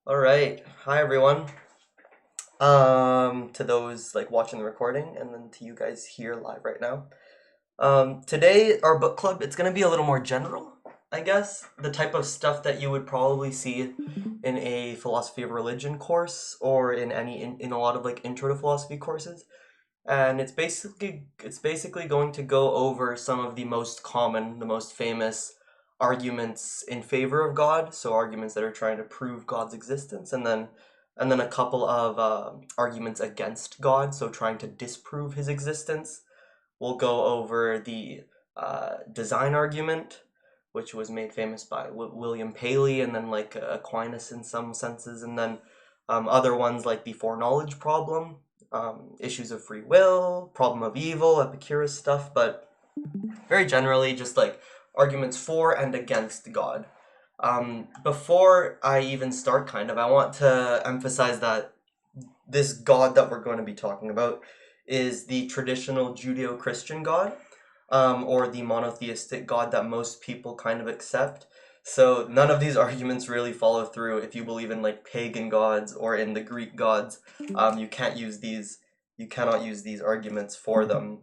All right. Hi, everyone. To those like watching the recording, and then to you guys here live right now. Today, our book club, it's gonna be a little more general, I guess. The type of stuff that you would probably see in a philosophy of religion course or in a lot of like intro to philosophy courses. And it's basically going to go over some of the most common, the most famous arguments in favor of God, so arguments that are trying to prove God's existence, and then a couple of arguments against God, so trying to disprove his existence. We'll go over the design argument, which was made famous by William Paley, and then like Aquinas in some senses, and then other ones like the foreknowledge problem, issues of free will, problem of evil, Epicurus stuff, but very generally just like arguments for and against God. Before I even start, I want to emphasize that this God that we're going to be talking about is the traditional Judeo Christian God, or the monotheistic God that most people kind of accept. So none of these arguments really follow through if you believe in like pagan gods or in the Greek gods. You can't use these. You cannot use these arguments for them,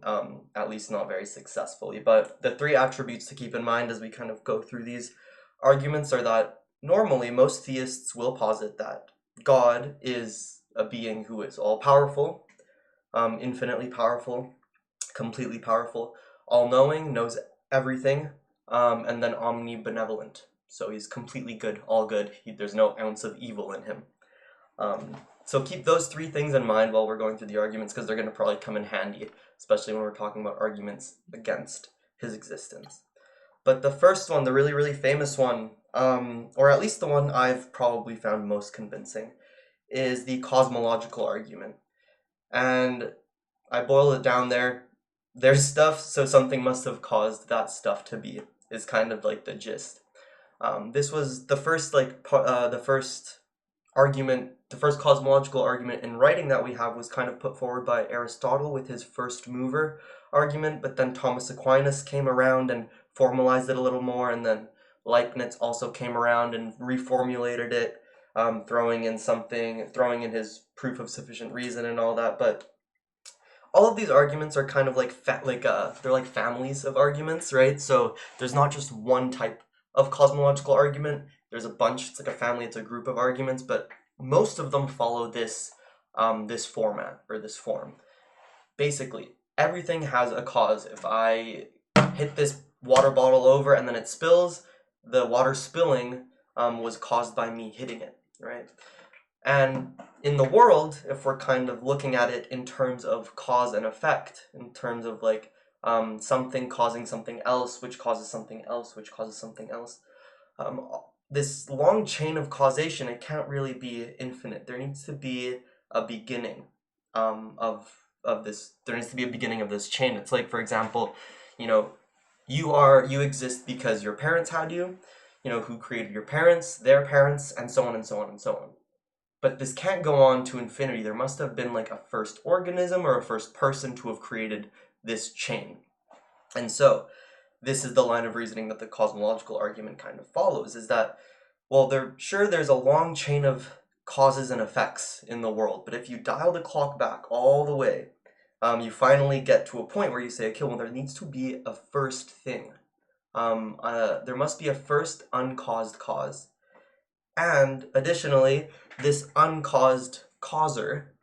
at least not very successfully. But the three attributes to keep in mind as we kind of go through these arguments are that normally most theists will posit that God is a being who is all powerful, infinitely powerful, completely powerful, all knowing, knows everything, and then omnibenevolent. So he's completely good, all good. There's no ounce of evil in him. So keep those three things in mind while we're going through the arguments, because they're going to probably come in handy, especially when we're talking about arguments against his existence. But the first one, the really, really famous one, or at least the one I've probably found most convincing, is the cosmological argument. And I boil it down there. There's stuff, so something must have caused that stuff to be, is kind of like the gist. This was the first, the first argument, the first cosmological argument in writing that we have was kind of put forward by Aristotle with his first mover argument, but then Thomas Aquinas came around and formalized it a little more, and then Leibniz also came around and reformulated it, throwing in his proof of sufficient reason and all that. But all of these arguments are kind of like they're like families of arguments, right? So there's not just one type of cosmological argument. There's a bunch. It's like a family. It's a group of arguments, but most of them follow this format or this form. Basically, everything has a cause. If I hit this water bottle over and then it spills, the water spilling was caused by me hitting it, right? And in the world, if we're kind of looking at it in terms of cause and effect, in terms of like something causing something else, which causes something else, which causes something else, um, this long chain of causation, it can't really be infinite. There needs to be a beginning of this. There needs to be a beginning of this chain. It's like, for example, you know, you exist because your parents had you. Who created your parents, their parents, and so on and so on and so on. But this can't go on to infinity. There must have been like a first organism or a first person to have created this chain. And so this is the line of reasoning that the cosmological argument kind of follows, is that, well, there's a long chain of causes and effects in the world, but if you dial the clock back all the way, you finally get to a point where you say, okay, well, there needs to be a first thing. There must be a first uncaused cause. And additionally, this uncaused causer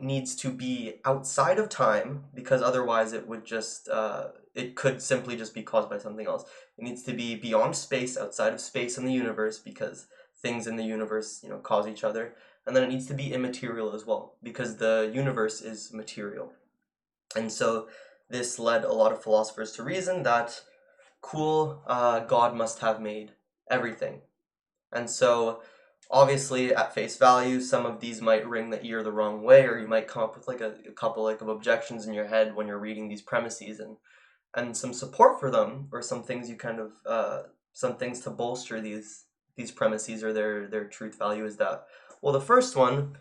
needs to be outside of time, because otherwise it could simply just be caused by something else. It needs to be beyond space, outside of space and the universe, because things in the universe, cause each other. And then it needs to be immaterial as well, because the universe is material. And so this led a lot of philosophers to reason that, cool, God must have made everything. And so, obviously, at face value, some of these might ring the ear the wrong way, or you might come up with like a couple like of objections in your head when you're reading these premises, and some support for them, or some things you kind of some things to bolster these premises or their truth value is that, well, the first one,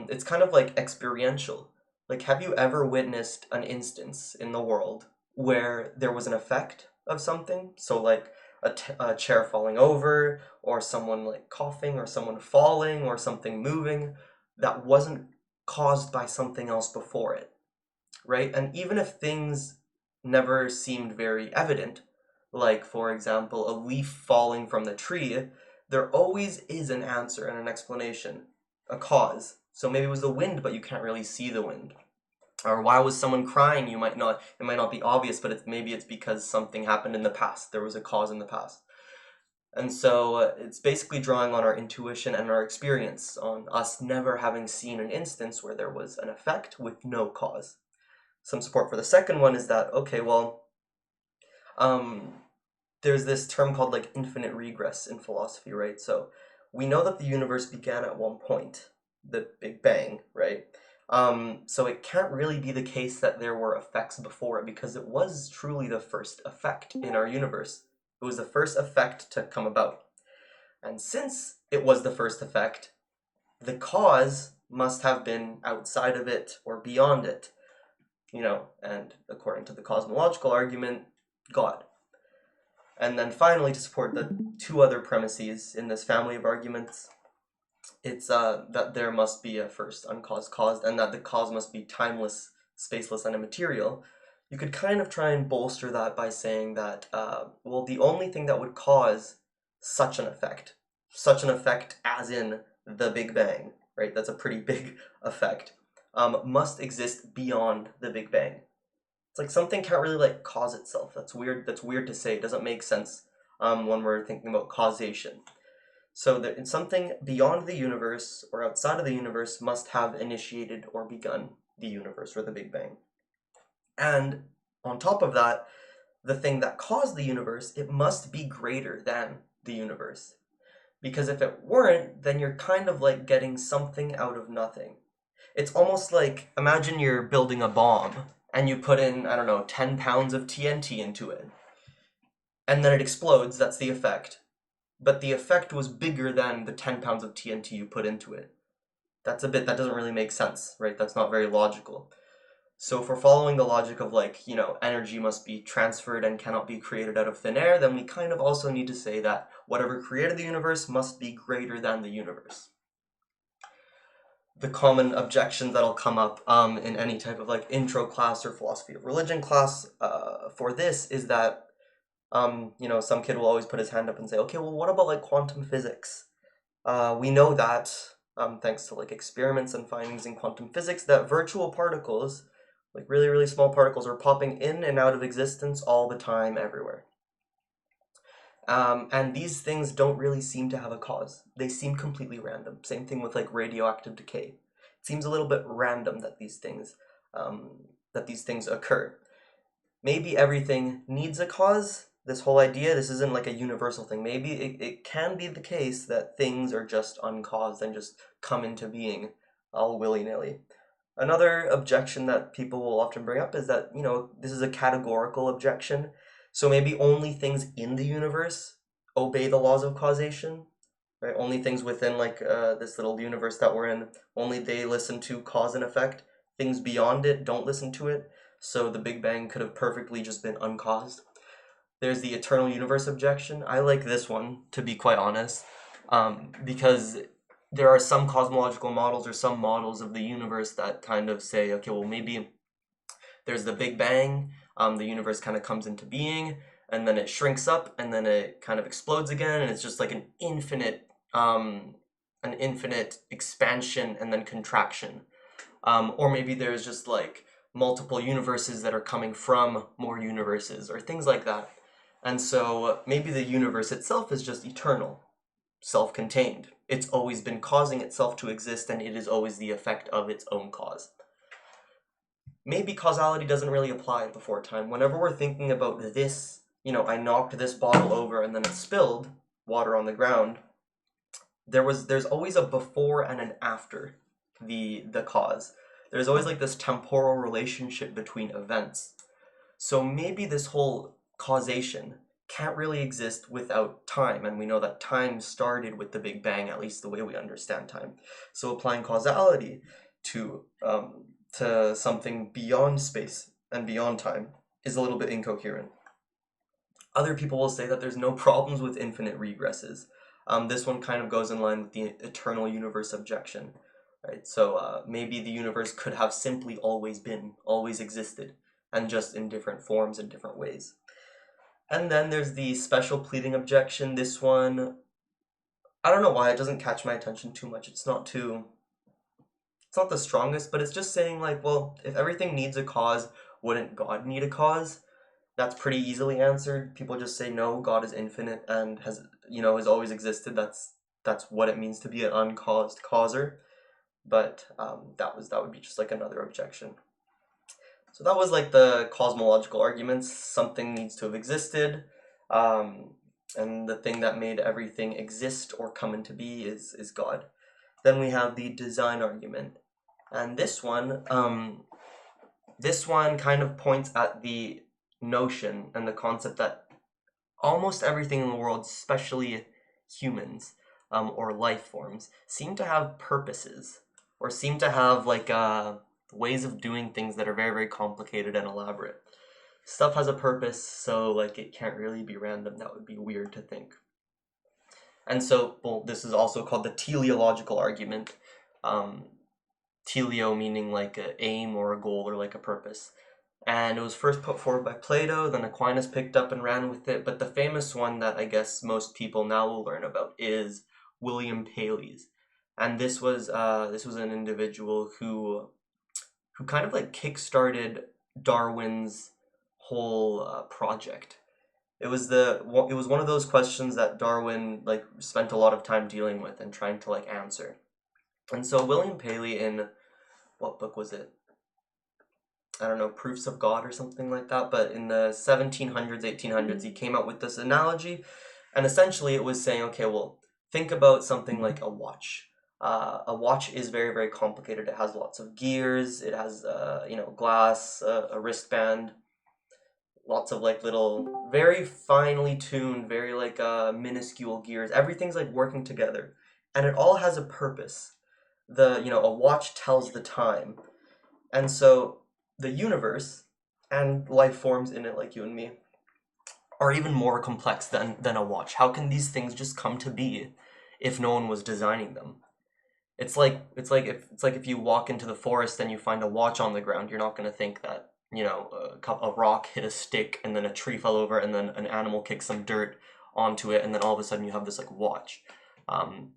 it's kind of like experiential. Like, have you ever witnessed an instance in the world where there was an effect of something? So, like, a chair falling over, or someone like coughing, or someone falling, or something moving that wasn't caused by something else before it, right? And even if things never seemed very evident, like for example, a leaf falling from the tree, there always is an answer and an explanation, a cause. So maybe it was the wind, but you can't really see the wind. Or why was someone crying? It might not be obvious, but maybe it's because something happened in the past. There was a cause in the past. And so it's basically drawing on our intuition and our experience, on us never having seen an instance where there was an effect with no cause. Some support for the second one is that, okay, well, there's this term called like infinite regress in philosophy, right? So we know that the universe began at one point, the Big Bang, right? So it can't really be the case that there were effects before it, because it was truly the first effect in our universe. It was the first effect to come about. And since it was the first effect, the cause must have been outside of it or beyond it, and according to the cosmological argument, God. And then finally, to support the two other premises in this family of arguments, it's that there must be a first uncaused cause, and that the cause must be timeless, spaceless, and immaterial. You could kind of try and bolster that by saying that, well, the only thing that would cause such an effect as in the Big Bang, right? That's a pretty big effect, must exist beyond the Big Bang. It's like something can't really like cause itself. That's weird to say. It doesn't make sense when we're thinking about causation. So that something beyond the universe or outside of the universe must have initiated or begun the universe or the Big Bang. And on top of that, the thing that caused the universe, it must be greater than the universe. Because if it weren't, then you're kind of like getting something out of nothing. It's almost like, imagine you're building a bomb and you put in, 10 pounds of TNT into it. And then it explodes, that's the effect. But the effect was bigger than the 10 pounds of TNT you put into it. That doesn't really make sense, right? That's not very logical. So if we're following the logic of energy must be transferred and cannot be created out of thin air, then we kind of also need to say that whatever created the universe must be greater than the universe. The common objections that'll come up in any type of intro class or philosophy of religion class for this is that some kid will always put his hand up and say, okay, well, what about quantum physics? We know that thanks to experiments and findings in quantum physics that virtual particles, really, really small particles, are popping in and out of existence all the time, everywhere. And these things don't really seem to have a cause. They seem completely random. Same thing with radioactive decay. It seems a little bit random that these things occur. Maybe everything needs a cause. This whole idea, this isn't a universal thing. Maybe it can be the case that things are just uncaused and just come into being all willy-nilly. Another objection that people will often bring up is that, this is a categorical objection. So maybe only things in the universe obey the laws of causation, right? Only things within this little universe that we're in, only they listen to cause and effect. Things beyond it don't listen to it. So the Big Bang could have perfectly just been uncaused. There's the eternal universe objection. I like this one, to be quite honest, because there are some cosmological models or some models of the universe that kind of say, okay, well, maybe there's the Big Bang, the universe kind of comes into being, and then it shrinks up, and then it kind of explodes again, and it's just an infinite expansion and then contraction. Or maybe there's just multiple universes that are coming from more universes, or things like that. And so maybe the universe itself is just eternal, self-contained. It's always been causing itself to exist, and it is always the effect of its own cause. Maybe causality doesn't really apply before time. Whenever we're thinking about this, I knocked this bottle over and then it spilled water on the ground, there's always a before and an after the cause. There's always this temporal relationship between events. So maybe this whole causation can't really exist without time, and we know that time started with the Big Bang, at least the way we understand time. So applying causality to something beyond space and beyond time is a little bit incoherent. Other people will say that there's no problems with infinite regresses. This one kind of goes in line with the eternal universe objection, right? So maybe the universe could have simply always been, always existed, and just in different forms in different ways. And then there's the special pleading objection. This one, I don't know why it doesn't catch my attention too much. It's not the strongest, but it's just saying like, well, if everything needs a cause, wouldn't God need a cause? That's pretty easily answered. People just say no, God is infinite and has always existed. That's what it means to be an uncaused causer. But that would be just like another objection. So that was like the cosmological arguments. Something needs to have existed, um, and the thing that made everything exist or come into be is God. Then we have the design argument, and this one kind of points at the notion and the concept that almost everything in the world, especially humans or life forms, seem to have purposes or seem to have like ways of doing things that are very, very complicated and elaborate. Stuff has a purpose, so like it can't really be random. That would be weird to think. And so, well, this is also called the teleological argument. Um, Teleo meaning like a aim or a goal or like a purpose. And it was first put forward by Plato, then Aquinas picked up and ran with it, but the famous one that I guess most people now will learn about is William Paley's. And this was an individual who kind of like kickstarted Darwin's whole project. It was one of those questions that Darwin like spent a lot of time dealing with and trying to like answer. And so William Paley in what book was it? I don't know, Proofs of God or something like that, but in the 1700s, 1800s, he came out with this analogy, and essentially it was saying, okay, well, think about something like a watch. A watch is very, very complicated. It has lots of gears. It has, glass, a wristband, lots of like little, very finely tuned, very like minuscule gears. Everything's like working together, and it all has a purpose. A watch tells the time, and so the universe and life forms in it, like you and me, are even more complex than a watch. How can these things just come to be if no one was designing them? It's like if you walk into the forest and you find a watch on the ground, you're not going to think that a rock hit a stick and then a tree fell over and then an animal kicked some dirt onto it and then all of a sudden you have this like watch.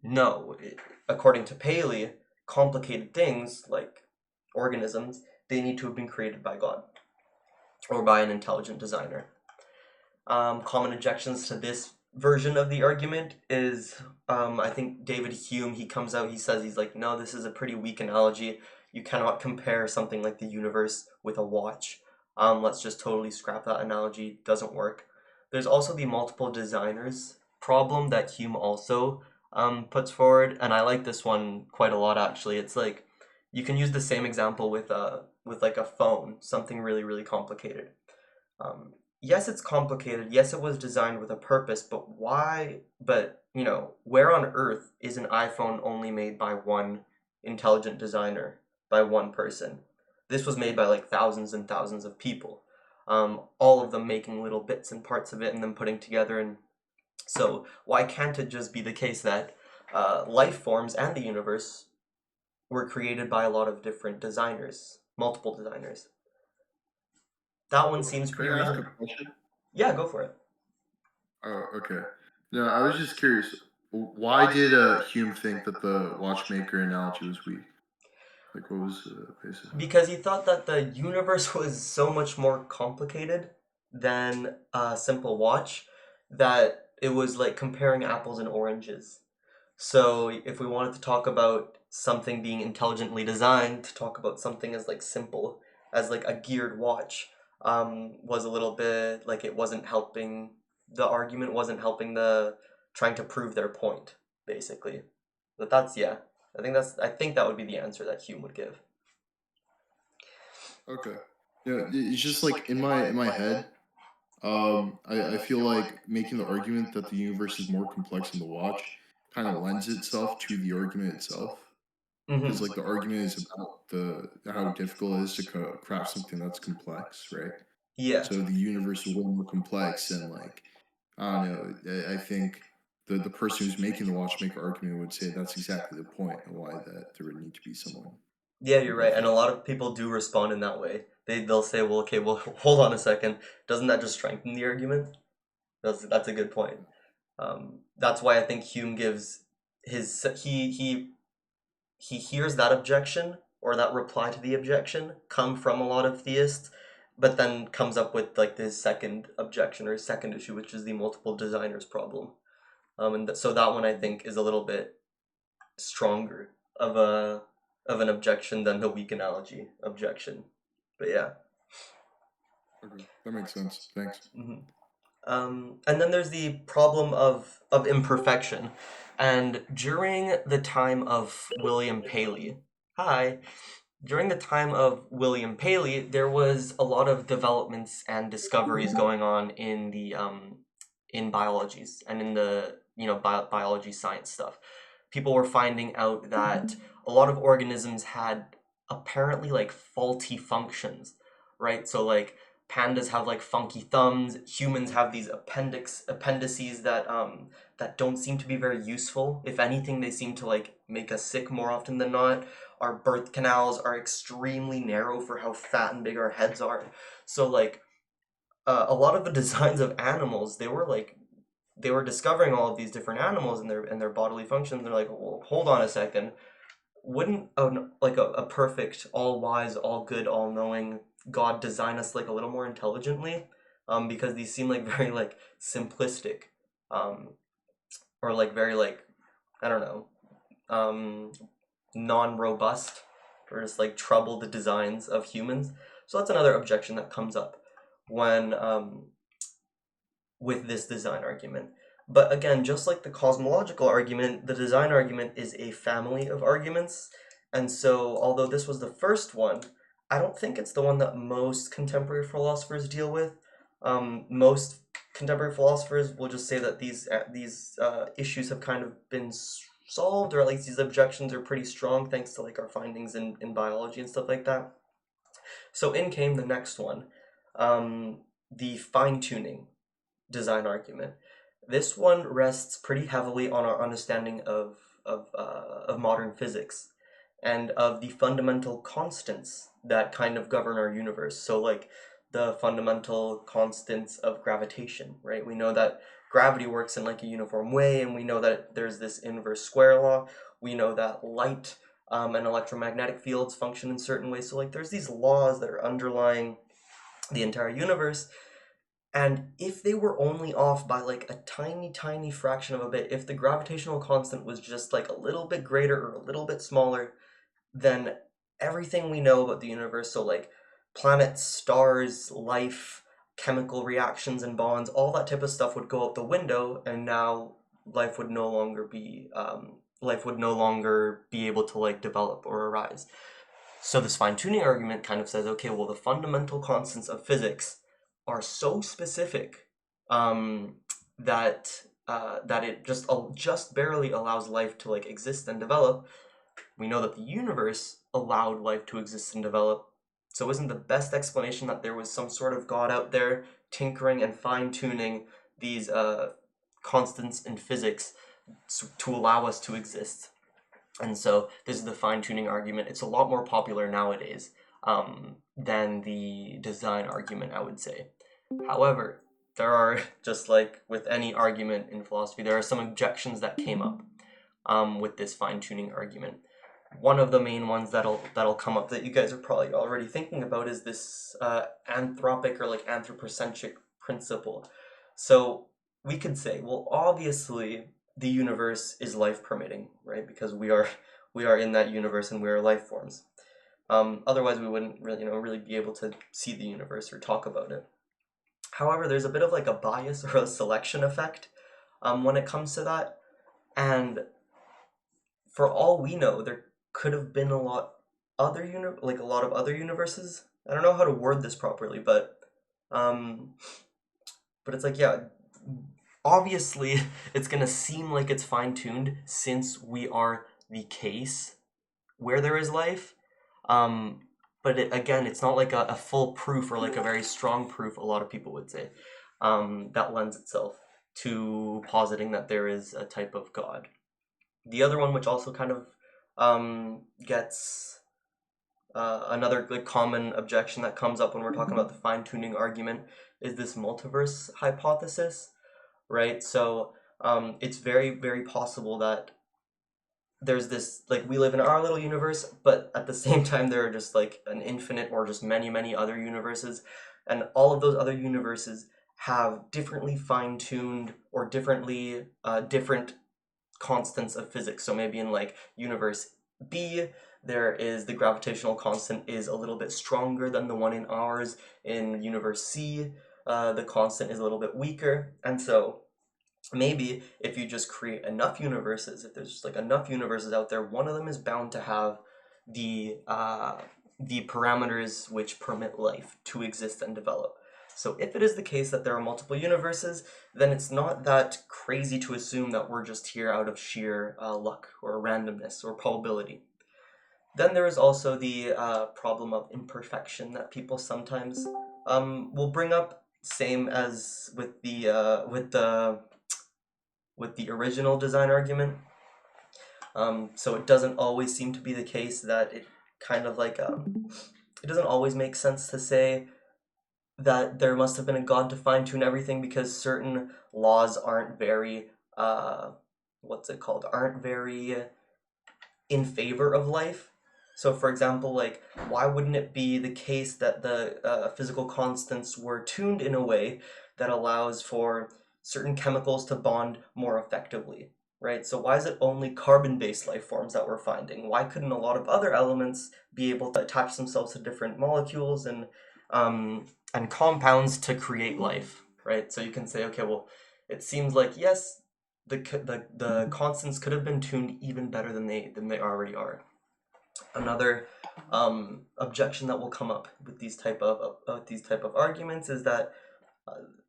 No, according to Paley, complicated things like organisms, they need to have been created by God or by an intelligent designer. Common objections to this version of the argument is I think David Hume, he comes out, he says, he's like, no, this is a pretty weak analogy. You cannot compare something like the universe with a watch. Let's just totally scrap that analogy. Doesn't work. There's also the multiple designers problem that Hume also puts forward, and I like this one quite a lot actually. It's like you can use the same example with like a phone, something really, really complicated. Yes, it's complicated. Yes, it was designed with a purpose, but why? But, where on earth is an iPhone only made by one intelligent designer, by one person? This was made by like thousands and thousands of people, all of them making little bits and parts of it and then putting together. And so, why can't it just be the case that life forms and the universe were created by a lot of different designers, multiple designers? That one seems Can pretty I ask a reasonable. question? Yeah, go for it. Oh, okay. No, I was just curious. Why did Hume think that the watchmaker analogy was weak? Like, what was the basis of it? Because he thought that the universe was so much more complicated than a simple watch that it was like comparing apples and oranges. So if we wanted to talk about something being intelligently designed, to talk about something as like simple as like a geared watch, was a little bit like it wasn't helping. The argument wasn't helping the trying to prove their point, basically. But that's yeah. I think that would be the answer that Hume would give. Okay. Yeah, it's just like in my head. I feel like making the argument that the universe is more complex than the watch kind of lends itself to the argument itself, because like the argument is about the how difficult it is to craft something that's complex, right? Yeah. So the universe is way more complex, and like I don't know. I think the person who's making the watchmaker argument would say that's exactly the point and why that there would need to be someone Yeah, you're right, above and a them. lot of people do respond in that way. They'll say, well, okay, well, hold on a second. Doesn't that just strengthen the argument? That's a good point. That's why I think Hume gives his he hears that objection or that reply to the objection come from a lot of theists, but then comes up with like his second objection or his second issue, which is the multiple designers problem. So that one I think is a little bit stronger of an objection than the weak analogy objection. But yeah. Okay, that makes sense. Thanks. Mhm. And then there's the problem of imperfection. And during the time of William Paley, hi, during the time of William Paley, there was a lot of developments and discoveries going on in biologies and in the biology science stuff. People were finding out that a lot of organisms had apparently like faulty functions, right? So like pandas have like funky thumbs, humans have these appendices that don't seem to be very useful. If anything, they seem to like make us sick more often than not. Our birth canals are extremely narrow for how fat and big our heads are. So like a lot of the designs of animals, they were discovering all of these different animals and their bodily functions. They're like, well, hold on a second. Wouldn't a perfect, all wise, all good, all knowing God design us like a little more intelligently? Because these seem like very like simplistic, um, or like very like I don't know, um, non-robust or just like troubled designs of humans. So that's another objection that comes up when with this design argument. But again, just like the cosmological argument, the design argument is a family of arguments. And so, although this was the first one, I don't think it's the one that most contemporary philosophers deal with. Most contemporary philosophers will just say that these issues have kind of been solved, or at least these objections are pretty strong thanks to like our findings in biology and stuff like that. So in came the next one, the fine tuning design argument. This one rests pretty heavily on our understanding of modern physics and of the fundamental constants that kind of govern our universe. So, like the fundamental constants of gravitation, right? We know that gravity works in like a uniform way, and we know that there's this inverse square law. We know that light and electromagnetic fields function in certain ways. So, like, there's these laws that are underlying the entire universe, and if they were only off by like a tiny, tiny fraction of a bit, if the gravitational constant was just like a little bit greater or a little bit smaller, then everything we know about the universe, so like planets, stars, life, chemical reactions and bonds, all that type of stuff would go out the window, and now life would no longer be able to like develop or arise. So this fine-tuning argument kind of says, okay, well, the fundamental constants of physics are so specific um, that it just barely allows life to like exist and develop. We know that the universe allowed life to exist and develop. So isn't the best explanation that there was some sort of God out there tinkering and fine-tuning these constants in physics to allow us to exist? And so this is the fine-tuning argument. It's a lot more popular nowadays than the design argument, I would say. However, there are, just like with any argument in philosophy, there are some objections that came up with this fine-tuning argument. One of the main ones that'll come up that you guys are probably already thinking about is this anthropic or like anthropocentric principle. So we could say, well, obviously the universe is life permitting, right? Because we are in that universe and we are life forms. Otherwise, we wouldn't really be able to see the universe or talk about it. However, there's a bit of like a bias or a selection effect when it comes to that, and for all we know, there could have been a lot of other universes. I don't know how to word this properly, um, but it's like, yeah, obviously it's gonna seem like it's fine tuned since we are the case where there is life. Um, but again, it's not like a full proof or like a very strong proof, a lot of people would say, that lends itself to positing that there is a type of God. The other one, which also kind of gets another like common objection that comes up when we're talking about the fine-tuning argument, is this multiverse hypothesis, right? So it's very, very possible that there's this, like, we live in our little universe, but at the same time there are just like an infinite or just many, many other universes, and all of those other universes have differently fine-tuned or different constants of physics. So maybe in like universe B, there is the gravitational constant is a little bit stronger than the one in ours. In universe C, the constant is a little bit weaker. And so maybe if you just create enough universes, if there's just like enough universes out there, one of them is bound to have the parameters which permit life to exist and develop. So if it is the case that there are multiple universes, then it's not that crazy to assume that we're just here out of sheer luck or randomness or probability. Then there is also the problem of imperfection that people sometimes will bring up, same as with the original design argument. So it doesn't always seem to be the case that it kind of like it doesn't always make sense to say that there must have been a god to fine-tune everything, because certain laws aren't very aren't very in favor of life. So for example, like, why wouldn't it be the case that the physical constants were tuned in a way that allows for certain chemicals to bond more effectively, right? So why is it only carbon-based life forms that we're finding? Why couldn't a lot of other elements be able to attach themselves to different molecules and compounds to create life, right? So you can say, okay, well, it seems like, yes, the constants could have been tuned even better than they already are. Another objection that will come up with these type of arguments is that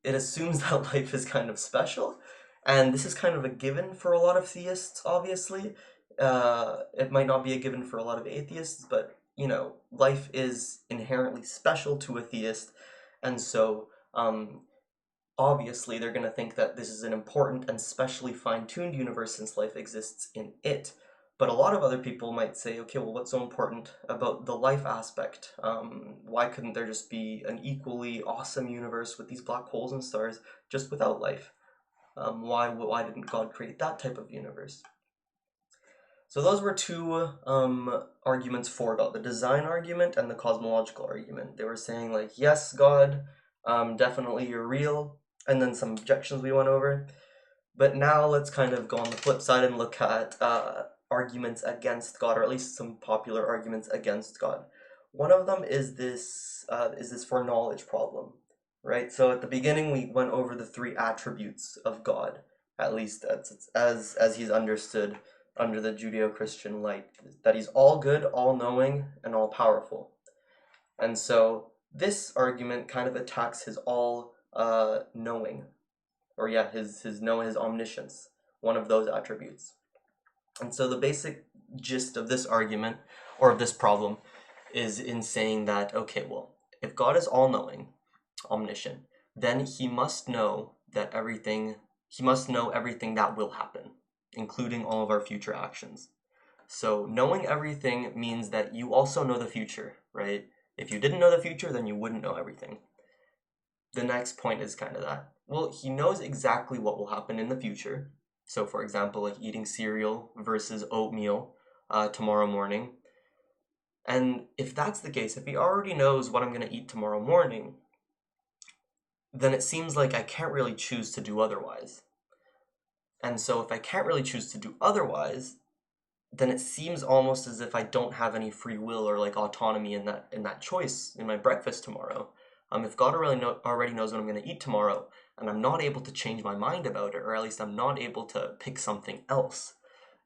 it assumes that life is kind of special, and this is kind of a given for a lot of theists. Obviously, it might not be a given for a lot of atheists, but you know, life is inherently special to a theist, and so obviously they're going to think that this is an important and specially fine-tuned universe since life exists in it. But a lot of other people might say, okay, well, what's so important about the life aspect? Why couldn't there just be an equally awesome universe with these black holes and stars just without life? Why didn't God create that type of universe? So those were two arguments for God, the design argument and the cosmological argument. They were saying, like, yes, God, definitely you're real, and then some objections we went over. But now let's kind of go on the flip side and look at arguments against God, or at least some popular arguments against God. One of them is this foreknowledge problem, right? So at the beginning we went over the three attributes of God, at least as he's understood under the Judeo-Christian light, that he's all good, all knowing, and all powerful. And so this argument kind of attacks his all knowing, or yeah, his omniscience, one of those attributes. And so the basic gist of this argument, or of this problem, is in saying that, okay, well, if God is all-knowing, omniscient, then he must know everything that will happen, including all of our future actions. So knowing everything means that you also know the future, right? If you didn't know the future, then you wouldn't know everything. The next point is kind of that, well, he knows exactly what will happen in the future. So for example, like eating cereal versus oatmeal tomorrow morning. And if that's the case, if he already knows what I'm going to eat tomorrow morning, then it seems like I can't really choose to do otherwise. And so if I can't really choose to do otherwise, then it seems almost as if I don't have any free will or like autonomy in that choice in my breakfast tomorrow. If God already knows what I'm going to eat tomorrow, and I'm not able to change my mind about it, or at least I'm not able to pick something else,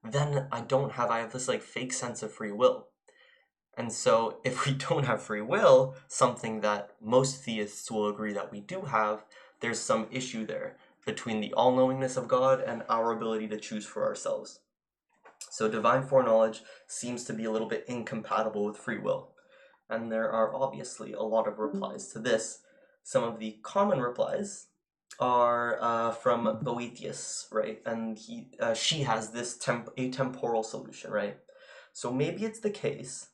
then I have this like fake sense of free will. And so if we don't have free will, something that most theists will agree that we do have, there's some issue there between the all-knowingness of God and our ability to choose for ourselves. So divine foreknowledge seems to be a little bit incompatible with free will. And there are obviously a lot of replies to this. Some of the common replies are from Boethius, right? And she has this atemporal solution, right? So maybe it's the case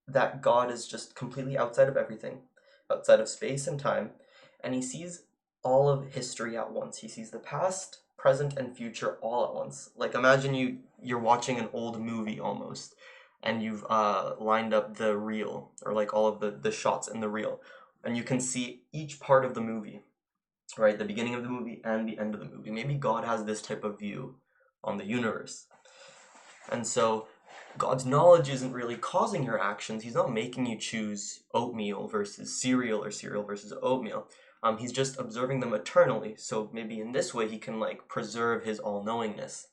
that God is just completely outside of everything, outside of space and time, and he sees all of history at once. He sees the past, present, and future all at once. Like imagine you're watching an old movie almost, and you've lined up the reel or like all of the shots in the reel, and you can see each part of the movie, right? The beginning of the movie and the end of the movie. Maybe God has this type of view on the universe. And so God's knowledge isn't really causing your actions. He's not making you choose oatmeal versus cereal or cereal versus oatmeal. He's just observing them eternally. So maybe in this way he can like preserve his all-knowingness.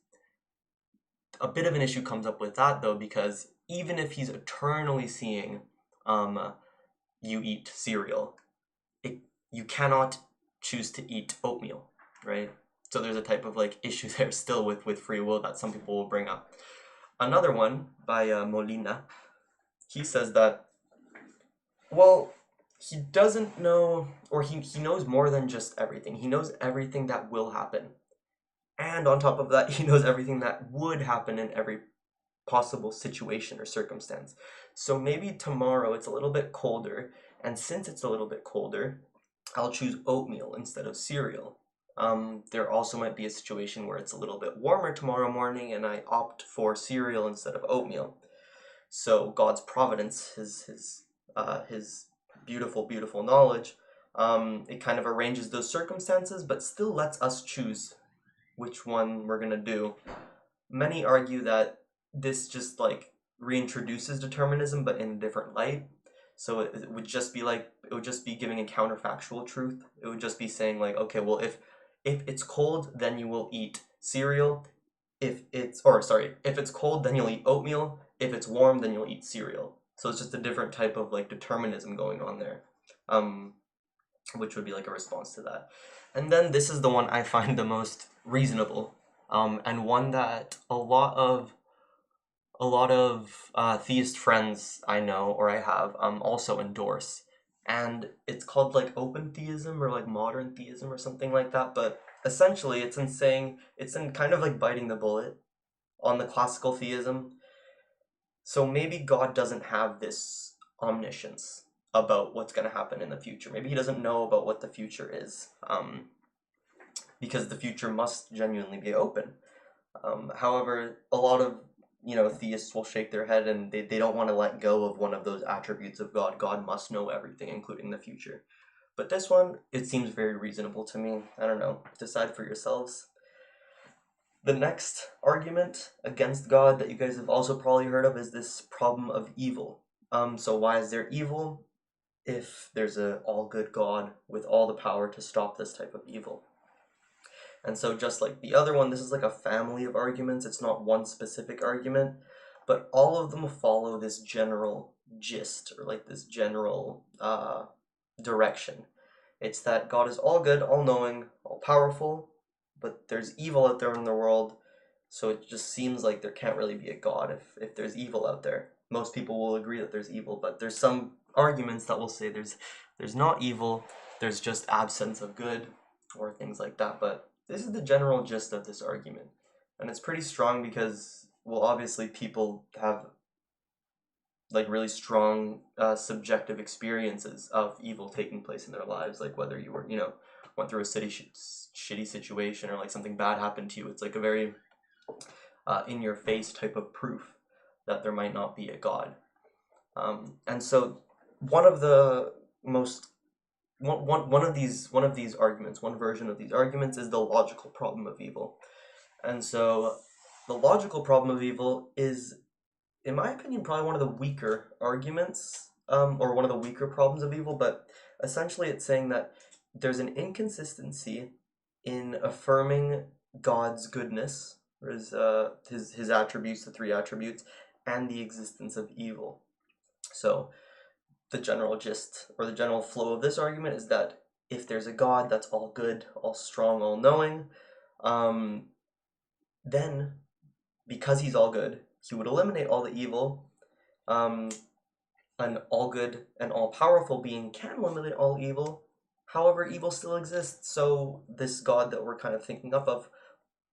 A bit of an issue comes up with that though, because even if he's eternally seeing you eat cereal, it, you cannot choose to eat oatmeal, right? So there's a type of like issue there still with free will that some people will bring up. Another one by Molina, he says that, well, he doesn't know, or he knows more than just everything. He knows everything that will happen. And on top of that, he knows everything that would happen in every possible situation or circumstance. So maybe tomorrow it's a little bit colder, and since it's a little bit colder, I'll choose oatmeal instead of cereal. There also might be a situation where it's a little bit warmer tomorrow morning and I opt for cereal instead of oatmeal. So God's providence, his beautiful, beautiful knowledge, it kind of arranges those circumstances, but still lets us choose which one we're gonna do. Many argue that this just like reintroduces determinism, but in a different light. So it would just be like it would just be giving a counterfactual truth. It would just be saying like, okay, well, if it's cold, then you will eat cereal. If it's cold, then you'll eat oatmeal. If it's warm, then you'll eat cereal. So it's just a different type of like determinism going on there, um, which would be like a response to that. And then this is the one I find the most reasonable, and one that a lot of theist friends I know or I have also endorse, and it's called like open theism or like modern theism or something like that. But essentially, it's in kind of like biting the bullet on the classical theism. So maybe God doesn't have this omniscience about what's going to happen in the future. Maybe he doesn't know about what the future is, because the future must genuinely be open. However, a lot of theists will shake their head and they don't want to let go of one of those attributes of God. God must know everything, including the future. But this one, it seems very reasonable to me. I don't know. Decide for yourselves. The next argument against God that you guys have also probably heard of is this problem of evil. So why is there evil if there's a all good God with all the power to stop this type of evil? And so just like the other one, this is like a family of arguments. It's not one specific argument, but all of them follow this general gist or like this general direction. It's that God is all good, all knowing, all powerful, but there's evil out there in the world. So it just seems like there can't really be a God if there's evil out there. Most people will agree that there's evil, but there's some arguments that will say there's not evil, there's just absence of good or things like that. But this is the general gist of this argument. And it's pretty strong because, well, obviously people have like really strong subjective experiences of evil taking place in their lives, like whether you were, went through a shitty situation or like something bad happened to you. It's like a very in your face type of proof that there might not be a God. And so one of the most one of these arguments, one version of these arguments is the logical problem of evil. And so the logical problem of evil is, in my opinion, probably one of the weaker arguments, or one of the weaker problems of evil, but essentially it's saying that there's an inconsistency in affirming God's goodness, or his attributes, the three attributes, and the existence of evil. So the general gist or the general flow of this argument is that if there's a God that's all good, all strong, all knowing, then because he's all good, he would eliminate all the evil. An all good and all powerful being can eliminate all evil. However, evil still exists, so this God that we're kind of thinking of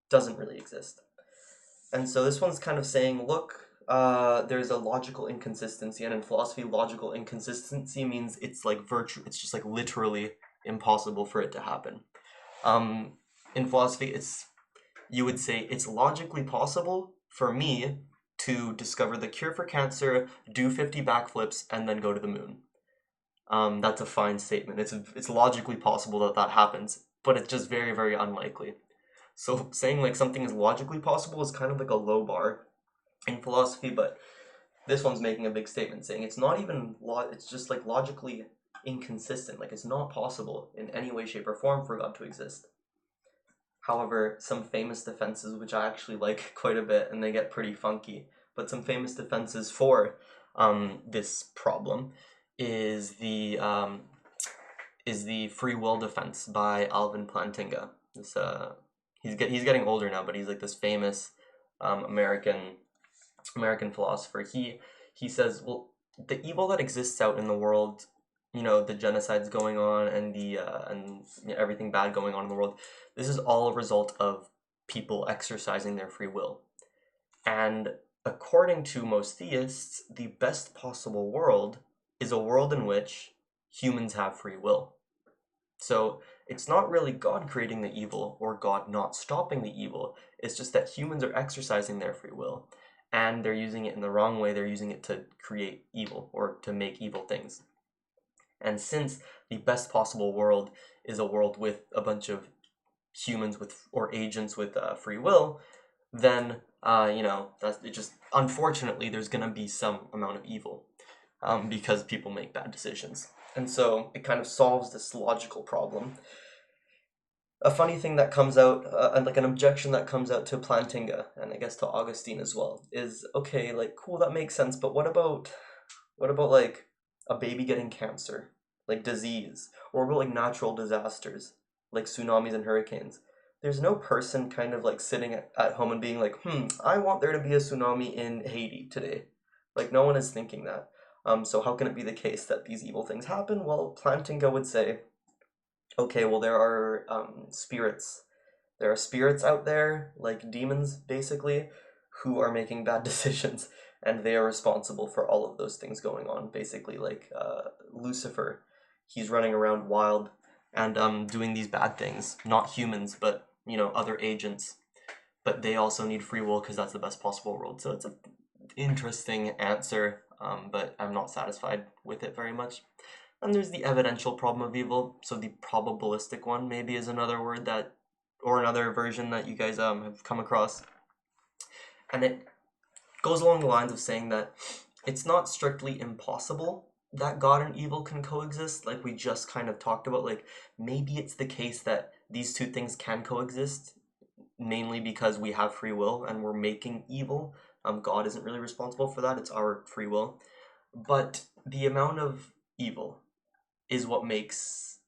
doesn't really exist. And so this one's kind of saying, look, there's a logical inconsistency, and in philosophy, logical inconsistency means it's like it's just like literally impossible for it to happen. In philosophy, you would say it's logically possible for me to discover the cure for cancer, do 50 backflips, and then go to the moon. That's a fine statement. It's logically possible that that happens, but it's just very, very unlikely. So saying like something is logically possible is kind of like a low bar in philosophy, but this one's making a big statement saying it's not even it's just like logically inconsistent. Like it's not possible in any way, shape, or form for God to exist. However, some famous defenses, which I actually like quite a bit, and they get pretty funky, but some famous defenses for this problem is the free will defense by Alvin Plantinga. This he's getting older now, but he's like this famous American philosopher. He says, well, the evil that exists out in the world, the genocides going on and the and everything bad going on in the world, this is all a result of people exercising their free will. And according to most theists, the best possible world is a world in which humans have free will. So it's not really God creating the evil or God not stopping the evil. It's just that humans are exercising their free will and they're using it in the wrong way. They're using it to create evil or to make evil things. And since the best possible world is a world with a bunch of humans or agents with free will, then that's it. Just unfortunately, there's gonna be some amount of evil because people make bad decisions. And so it kind of solves this logical problem. A funny thing that comes out, and like an objection that comes out to Plantinga, and I guess to Augustine as well, is okay, like cool, that makes sense, but what about like a baby getting cancer, like disease, or what about like natural disasters, like tsunamis and hurricanes? There's no person kind of like sitting at home and being like, I want there to be a tsunami in Haiti today. Like no one is thinking that. So how can it be the case that these evil things happen? Well, Plantinga would say, okay, well there are spirits. There are spirits out there, like demons basically, who are making bad decisions, and they are responsible for all of those things going on. Basically, like Lucifer, he's running around wild and doing these bad things. Not humans, but other agents. But they also need free will because that's the best possible world. So it's an interesting answer, but I'm not satisfied with it very much. And there's the evidential problem of evil. So the probabilistic one maybe is another word that, or another version that you guys have come across. And it goes along the lines of saying that it's not strictly impossible that God and evil can coexist, like we just kind of talked about. Like maybe it's the case that these two things can coexist, mainly because we have free will and we're making evil. God isn't really responsible for that, it's our free will. But the amount of evil is what makes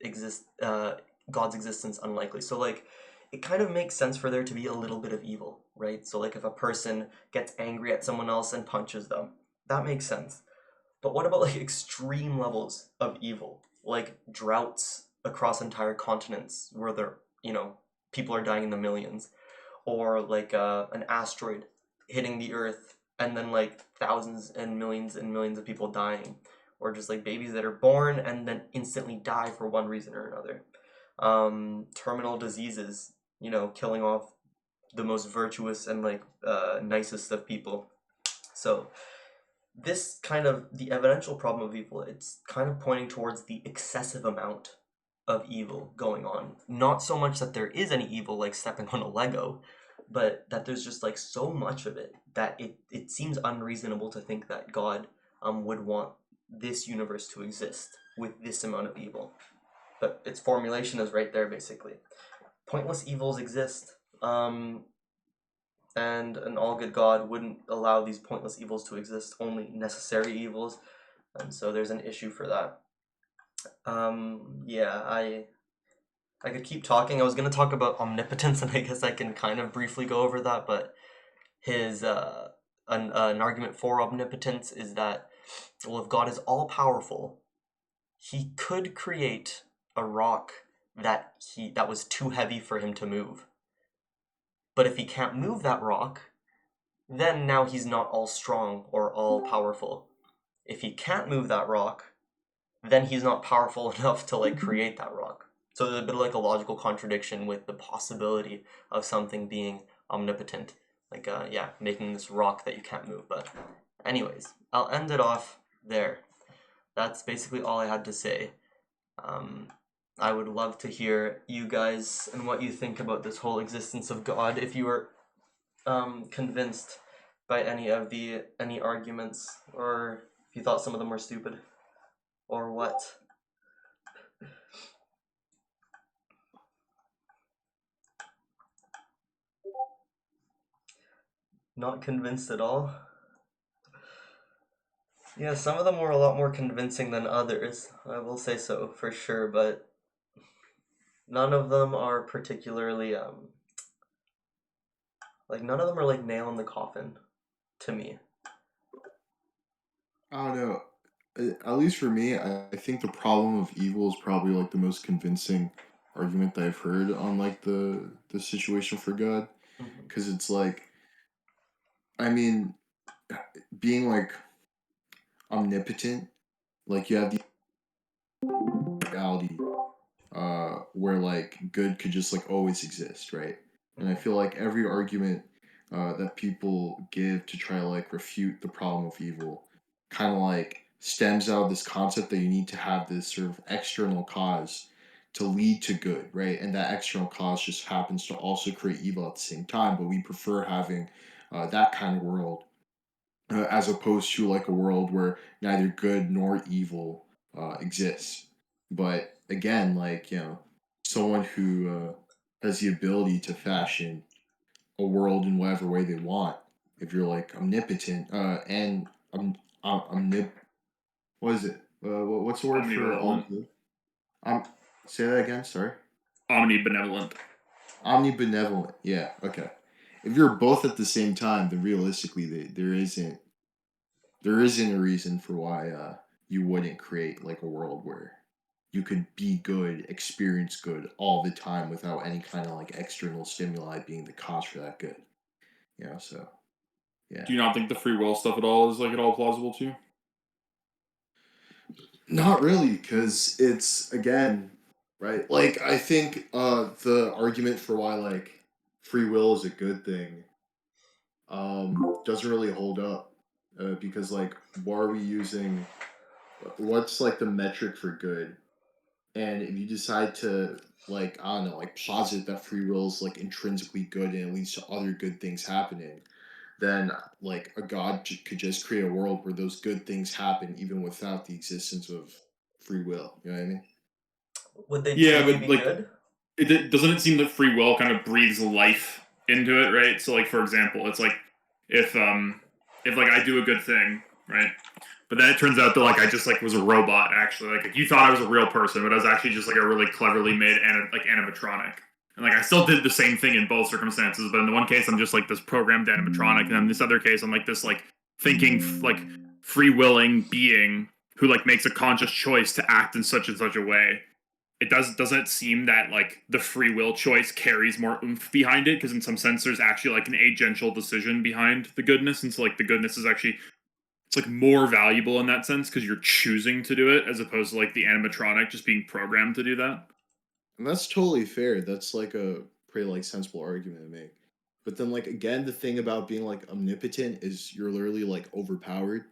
God's existence unlikely. So like it kind of makes sense for there to be a little bit of evil, right? So like if a person gets angry at someone else and punches them, that makes sense. But what about like extreme levels of evil, like droughts across entire continents where people are dying in the millions, or like an asteroid hitting the Earth and then like thousands and millions of people dying, or just like babies that are born and then instantly die for one reason or another. Terminal diseases, killing off the most virtuous and like nicest of people. So this kind of the evidential problem of evil, it's kind of pointing towards the excessive amount of evil going on. Not so much that there is any evil like stepping on a Lego, but that there's just like so much of it that it seems unreasonable to think that God would want this universe to exist with this amount of evil. But its formulation is right there basically. Pointless evils exist. And an all good God wouldn't allow these pointless evils to exist, only necessary evils. And so there's an issue for that. Yeah, I could keep talking. I was going to talk about omnipotence, and I guess I can kind of briefly go over that, but his an argument for omnipotence is that, well, if God is all powerful, he could create a rock that was too heavy for him to move. But if he can't move that rock, then now he's not all strong or all powerful. If he can't move that rock, then he's not powerful enough to like create that rock. So there's a bit of like a logical contradiction with the possibility of something being omnipotent. Like yeah, making this rock that you can't move. But anyways, I'll end it off there. That's basically all I had to say. Um, I would love to hear you guys and what you think about this whole existence of God. If you were convinced by any arguments, or if you thought some of them were stupid, or what. Not convinced at all. Yeah, some of them were a lot more convincing than others. I will say so for sure, but none of them are particularly like none of them are like nail in the coffin to me. I don't know. At least for me, I think the problem of evil is probably like the most convincing argument that I've heard on like the situation for God, Mhm. because it's like, I mean, being like omnipotent, like you have the reality where like good could just like always exist, right? And I Mhm. feel like every argument that people give to try to like refute the problem of evil kind of like stems out of this concept that you need to have this sort of external cause to lead to good, right? And that external cause just happens to also create evil at the same time, but we prefer having that kind of world as opposed to like a world where neither good nor evil exists. But again, like someone who has the ability to fashion a world in whatever way they want. If you're like omnipotent and omnip, what is it? What's the word for Omnibenevolent. Um, say that again. Sorry. Omnibenevolent. Omnibenevolent. Yeah. Okay. If you're both at the same time, then realistically, there isn't a reason for why you wouldn't create like a world where you could be good, experience good all the time without any kind of like external stimuli being the cause for that good. So yeah. Do you not think the free will stuff at all is like at all plausible to you? Not really, because it's again, right? Like I think the argument for why like free will is a good thing doesn't really hold up. Because like why are we using what's like the metric for good? And if you decide to like I don't know, like posit that free will is like intrinsically good and it leads to other good things happening, then like a god could just create a world where those good things happen even without the existence of free will. You know what I mean? Would they Yeah, truly but be like, good? doesn't it seem that free will kind of breathes life into it, right? So, like, for example, it's like if if like I do a good thing, right? But then it turns out that like I just like was a robot actually. Like you thought I was a real person, but I was actually just like a really cleverly made like animatronic. And like I still did the same thing in both circumstances, but in the one case I'm just like this programmed animatronic, and in this other case I'm like this like thinking like free willing being who like makes a conscious choice to act in such and such a way. Doesn't it seem that like the free will choice carries more oomph behind it, because in some sense there's actually like an agential decision behind the goodness, and so like the goodness is actually it's like more valuable in that sense because you're choosing to do it as opposed to like the animatronic just being programmed to do that. And that's totally fair. That's like a pretty like sensible argument to make. But then like again, the thing about being like omnipotent is you're literally like overpowered.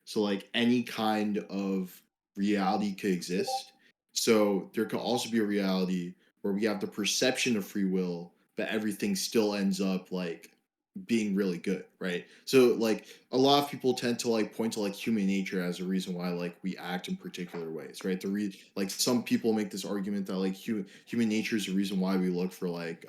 So like any kind of reality could exist. So there could also be a reality where we have the perception of free will, but everything still ends up like being really good, right? So like a lot of people tend to like point to like human nature as a reason why like we act in particular ways, right? Like some people make this argument that like human nature is the reason why we look for like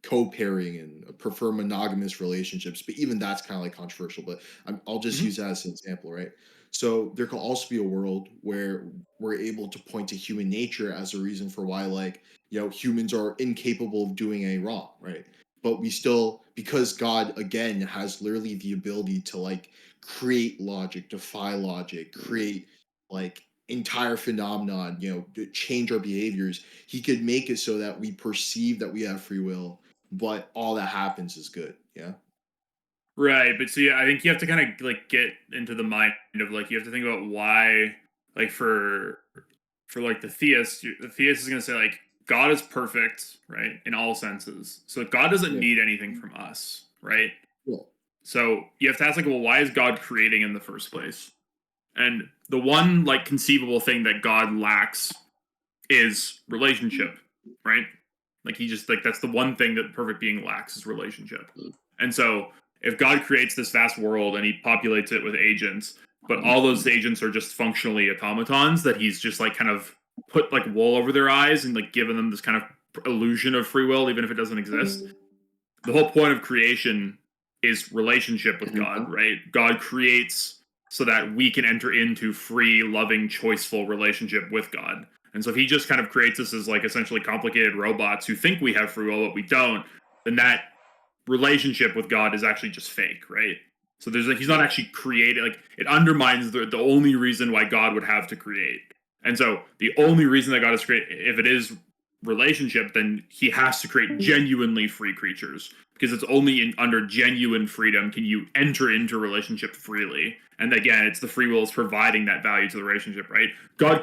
co-pairing and prefer monogamous relationships, but even that's kind of like controversial. But I'll just Mm-hmm. use that as an example, right? So there could also be a world where we're able to point to human nature as a reason for why like humans are incapable of doing any wrong, right? But we still, because God again has literally the ability to like create logic, defy logic, create like entire phenomenon, change our behaviors. He could make it so that we perceive that we have free will, but all that happens is good. Yeah. Right, but so yeah, I think you have to kind of like get into the mind of like you have to think about why, like for like the theist is going to say like God is perfect, right, in all senses. So God doesn't Yeah. need anything from us, right? Yeah. So you have to ask like, well, why is God creating in the first place? And the one like conceivable thing that God lacks is relationship, right? Like he just like that's the one thing that perfect being lacks is relationship. And so if God creates this vast world and he populates it with agents, but all those agents are just functionally automatons that he's just like kind of put like wool over their eyes and like given them this kind of illusion of free will even if it doesn't exist. The whole point of creation is relationship with God, right? God creates so that we can enter into free, loving, choiceful relationship with God. And so if he just kind of creates us as like essentially complicated robots who think we have free will but we don't, then that relationship with God is actually just fake, right? So there's like he's not actually created, like it undermines the only reason why God would have to create. And so the only reason that God is create, if it is relationship, then he has to create genuinely free creatures because it's only under genuine freedom can you enter into a relationship freely. And again, it's the free will is providing that value to the relationship, right? God